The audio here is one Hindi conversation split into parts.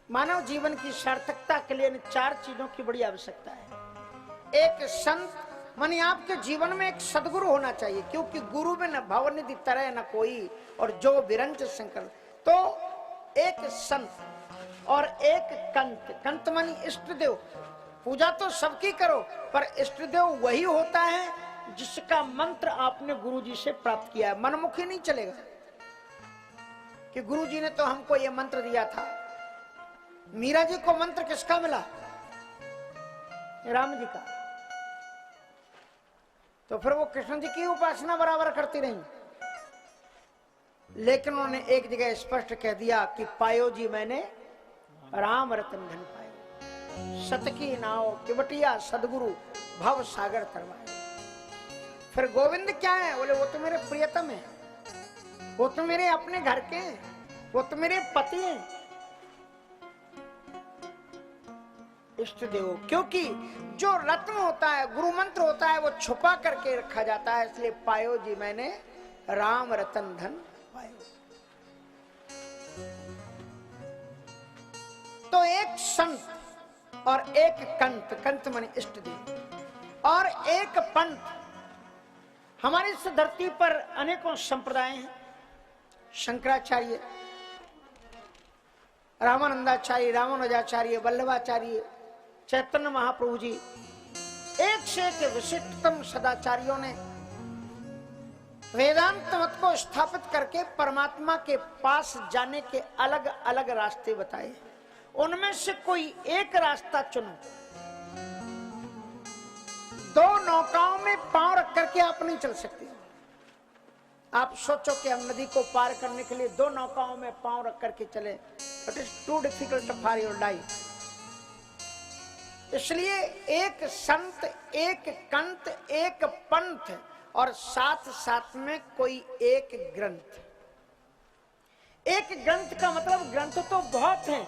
मानव जीवन की सार्थकता के लिए इन 4 चीजों की बड़ी आवश्यकता है। एक संत मानी आपके जीवन में एक सदगुरु होना चाहिए, क्योंकि गुरु में न भवनिधि तरह न कोई और जो विरंच शंकर। तो एक संत और एक कंत। कंत मानी इष्ट देव। पूजा तो सबकी करो, पर इष्ट देव वही होता है जिसका मंत्र आपने गुरु जी से प्राप्त किया है। मनमुखी नहीं चलेगा कि गुरु जी ने तो हमको यह मंत्र दिया था। मीरा जी को मंत्र किसका मिला? राम जी का। तो फिर वो कृष्ण जी की उपासना बराबर करती रही, लेकिन उन्होंने एक जगह स्पष्ट कह दिया कि पायो जी मैंने राम रतन धन पायो, सतकी नाव किवटिया सदगुरु भव सागर तरवाए। फिर गोविंद क्या है? बोले वो तो मेरे प्रियतम है, वो तो मेरे अपने घर के हैं, वो तो मेरे पति हैं, इष्ट देव। क्योंकि जो रत्न होता है, गुरु मंत्र होता है, वो छुपा करके रखा जाता है। इसलिए पायो जी मैंने राम रतन धन पायो। तो एक संत और एक कंत, कंत माने इष्ट देव, और एक पंथ। हमारी इस धरती पर अनेकों संप्रदाय हैं। शंकराचार्य, रामानंदाचार्य, रामानुजाचार्य, वल्लभाचार्य, चैतन्य महाप्रभु जी, एक से एक विशिष्टतम सदाचार्यों ने वेदांत मत को स्थापित करके परमात्मा के पास जाने के अलग अलग रास्ते बताए। उनमें से कोई एक रास्ता चुनो। 2 नौकाओं में पांव रख करके आप नहीं चल सकते। आप सोचो कि हम नदी को पार करने के लिए 2 नौकाओं में पांव रख करके चले, it is too difficult for your life. इसलिए एक संत, एक कंत, एक पंथ, और साथ साथ में कोई एक ग्रंथ। एक ग्रंथ का मतलब ग्रंथ तो बहुत हैं,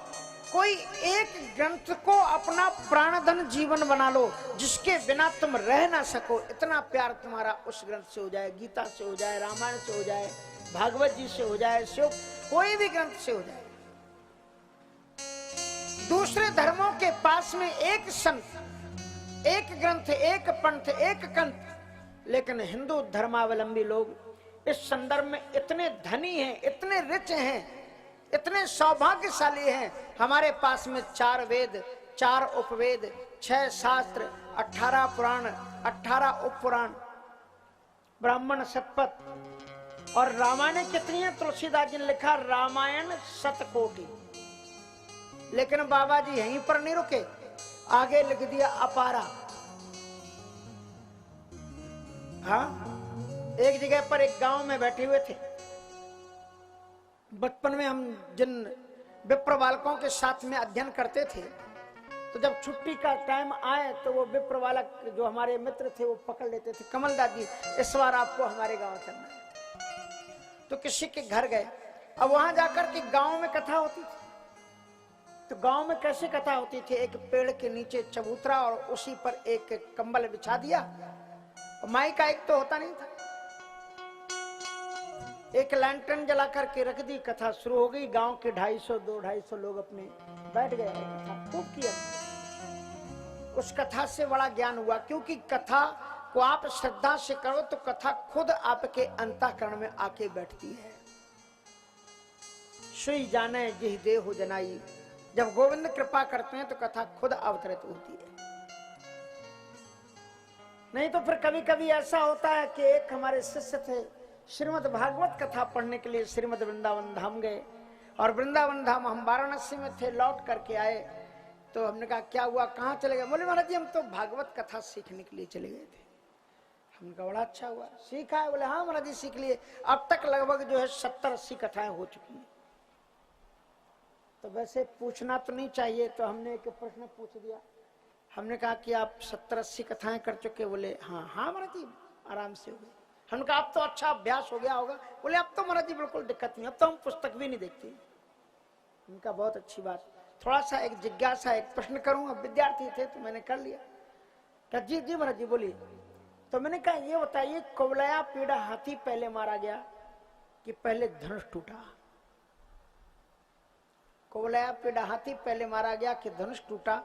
कोई एक ग्रंथ को अपना प्राणधन जीवन बना लो, जिसके बिना तुम रह ना सको। इतना प्यार तुम्हारा उस ग्रंथ से हो जाए, गीता से हो जाए, रामायण से हो जाए, भागवत जी से हो जाए, शिव, कोई भी ग्रंथ से हो जाए। दूसरे धर्मों के पास में एक संत, एक ग्रंथ, एक पंथ, एक कंत, लेकिन हिंदू धर्मावलंबी लोग इस संदर्भ में इतने धनी हैं, इतने रिच हैं, इतने सौभाग्यशाली हैं। हमारे पास में 4 वेद, 4 उपवेद, 6 शास्त्र, 18 पुराण, 18 उपपुराण, ब्राह्मण शतपथ, और रामायण कितनी है? तुलसीदास जी ने लिखा रामायण 7 कोटि। लेकिन बाबा जी यहीं पर नहीं रुके, आगे लिख दिया अपारा। हाँ, एक जगह पर एक गांव में बैठे हुए थे। बचपन में हम जिन विप्र बालकों के साथ में अध्ययन करते थे, तो जब छुट्टी का टाइम आए तो वो विप्र बालक जो हमारे मित्र थे वो पकड़ लेते थे, कमलदास जी इस बार आपको हमारे गांव चलना है। तो किसी के घर गए। अब वहां जाकर के गांव में कथा होती थी। तो गांव में कैसे कथा होती थी? एक पेड़ के नीचे चबूतरा और उसी पर एक कंबल बिछा दिया, माई का एक तो होता नहीं था, एक लैंटर्न जला करके रख दी, कथा शुरू हो गई। गांव के 250 लोग अपने बैठ गए, कथा खूब किया। उस कथा से बड़ा ज्ञान हुआ, क्योंकि कथा को आप श्रद्धा से करो तो कथा खुद आपके अंतःकरण में आके बैठती है। सुई जाने जिह देह हो जनाई, जब गोविंद कृपा करते हैं तो कथा खुद अवतरित होती है। नहीं तो फिर कभी कभी ऐसा होता है कि एक हमारे शिष्य थे, श्रीमद् भागवत कथा पढ़ने के लिए श्रीमद् वृंदावन धाम गए, और वृंदावन धाम हम वाराणसी में थे, लौट करके आए। तो हमने कहा क्या हुआ, कहाँ चले गए? बोले महाराज जी हम तो भागवत कथा सीखने के लिए चले गए थे। हमने कहा बड़ा अच्छा हुआ, सीखा है? बोले हाँ महाराज जी सीख लिए। अब तक लगभग जो है 70-80 कथाएं हो चुकी हैं। तो वैसे पूछना तो नहीं चाहिए, तो हमने एक प्रश्न पूछ दिया। हमने कहा कि आप 70-80 कथाएं कर चुके? बोले हाँ हाँ महाराज जी आराम से हो गए। हमने कहा अब तो अच्छा अभ्यास हो गया होगा? बोले अब तो महाराज जी बिल्कुल दिक्कत नहीं, अब तो हम पुस्तक भी नहीं देखते। उनका बहुत अच्छी बात। थोड़ा सा एक जिज्ञासा, एक प्रश्न करूं, अब विद्यार्थी थे तो मैंने कर लिया। कहा जी जी महाराज जी बोलिए। तो मैंने कहा ये बताइए, कुवलया पीड़ा हाथी पहले मारा गया कि पहले धनुष टूटा? कुवलया पीड़ा हाथी पहले मारा गया कि धनुष टूटा,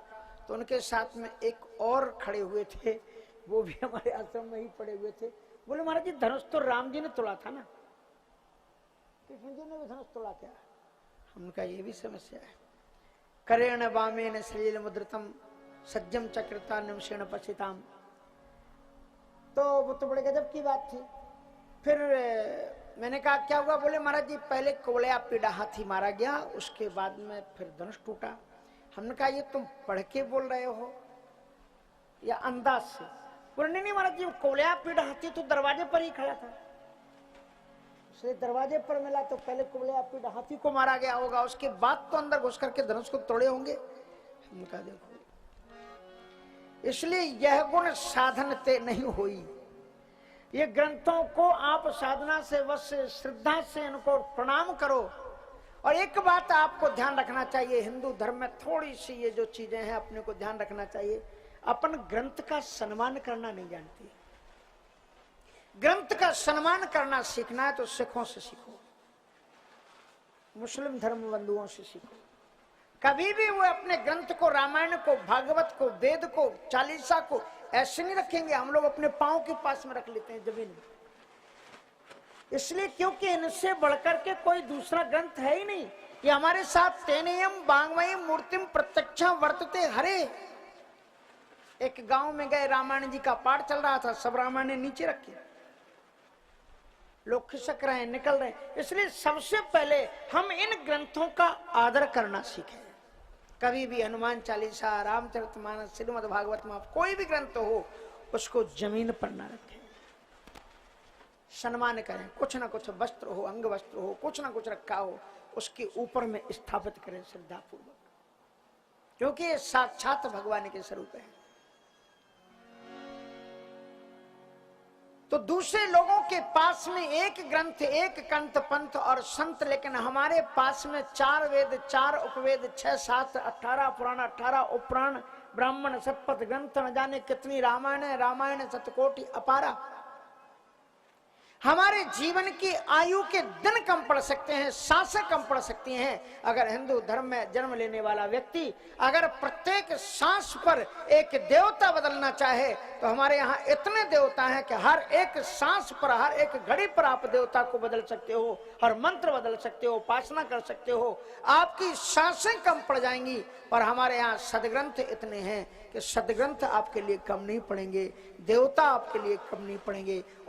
तो उनके साथ में एक और खड़े हुए थे, वो भी हमारे आश्रम में ही पड़े हुए थे। बोले महाराज जी धनुष तो राम जी ने तोड़ा था ना, कृष्ण जी ने भी धनुष तोड़ा क्या? हमका ये भी समस्या है। करेण वामेन श्लील मुद्रितम सज्जम चक्रता निमषेण पश्चिताम। तो वो तो बड़े गजब की बात थी। फिर मैंने कहा क्या हुआ? बोले महाराज जी पहले कुवलया पीड़ा हाथी मारा गया, उसके बाद में फिर धनुष टूटा। हमने कहा ये तुम पढ़ के बोल रहे हो या अंदाज से? बोले नहीं महाराज जी कुवलया पीड़ा हाथी तो दरवाजे पर ही खड़ा था, इसलिए दरवाजे पर मिला तो पहले कुवलया पीड़ा हाथी को मारा गया होगा, उसके बाद तो अंदर घुस करके धनुष को तोड़े होंगे। हमने कहा देखो इसलिए यह गुण साधन ते नहीं हुई। ये ग्रंथों को आप साधना से वश श्रद्धा से इनको प्रणाम करो। और एक बात आपको ध्यान रखना चाहिए, हिंदू धर्म में थोड़ी सी ये जो चीजें हैं अपने को ध्यान रखना चाहिए। अपन ग्रंथ का सम्मान करना नहीं जानते। ग्रंथ का सम्मान करना सीखना है तो सिखों से सीखो, मुस्लिम धर्म बंधुओं से सीखो। कभी भी वो अपने ग्रंथ को, रामायण को, भागवत को, वेद को, चालीसा को ऐसे नहीं रखेंगे। हम लोग अपने पांव के पास में रख लेते हैं जमीन में, इसलिए क्योंकि इनसे बढ़कर के कोई दूसरा ग्रंथ है ही नहीं। ये हमारे साथ तेनेयम वाङ्मयीं मूर्तिम प्रत्यक्षं वर्तते हरे। एक गांव में गए, रामायण जी का पाठ चल रहा था, सब रामायण नीचे रखे, लोग खिसक रहे हैं, निकल रहे हैं। इसलिए सबसे पहले हम इन ग्रंथों का आदर करना सीखें। कभी भी हनुमान चालीसा, रामचरितमानस, श्रीमद् भागवत में कोई भी ग्रंथ हो उसको जमीन पर ना रखें, सम्मान करें। कुछ ना कुछ वस्त्र हो, अंग वस्त्र हो, कुछ ना कुछ रखा हो, उसके ऊपर में स्थापित करें श्रद्धा पूर्वक, क्योंकि ये साक्षात भगवान के स्वरूप है। तो दूसरे लोगों के पास में एक ग्रंथ, एक कंठ पंथ और संत, लेकिन हमारे पास में 4 वेद, 4 उपवेद, 6 शास्त्र, 18 पुराण, 18 उपपुराण, ब्राह्मण शतपथ ग्रंथ, न जाने कितनी रामायण है, रामायण शतकोटि अपारा। हमारे जीवन की आयु के दिन कम पड़ सकते हैं, सांसें कम पड़ सकती हैं। अगर हिंदू धर्म में जन्म लेने वाला व्यक्ति अगर प्रत्येक सांस पर एक देवता बदलना चाहे तो हमारे यहाँ इतने देवता हैं कि हर एक सांस पर, हर एक घड़ी पर आप देवता को बदल सकते हो, हर मंत्र बदल सकते हो, उपासना कर सकते हो। आपकी सांसें कम पड़ जाएंगी, पर हमारे यहाँ सदग्रंथ इतने हैं कि सदग्रंथ आपके लिए कम नहीं पड़ेंगे, देवता आपके लिए कम नहीं पड़ेंगे।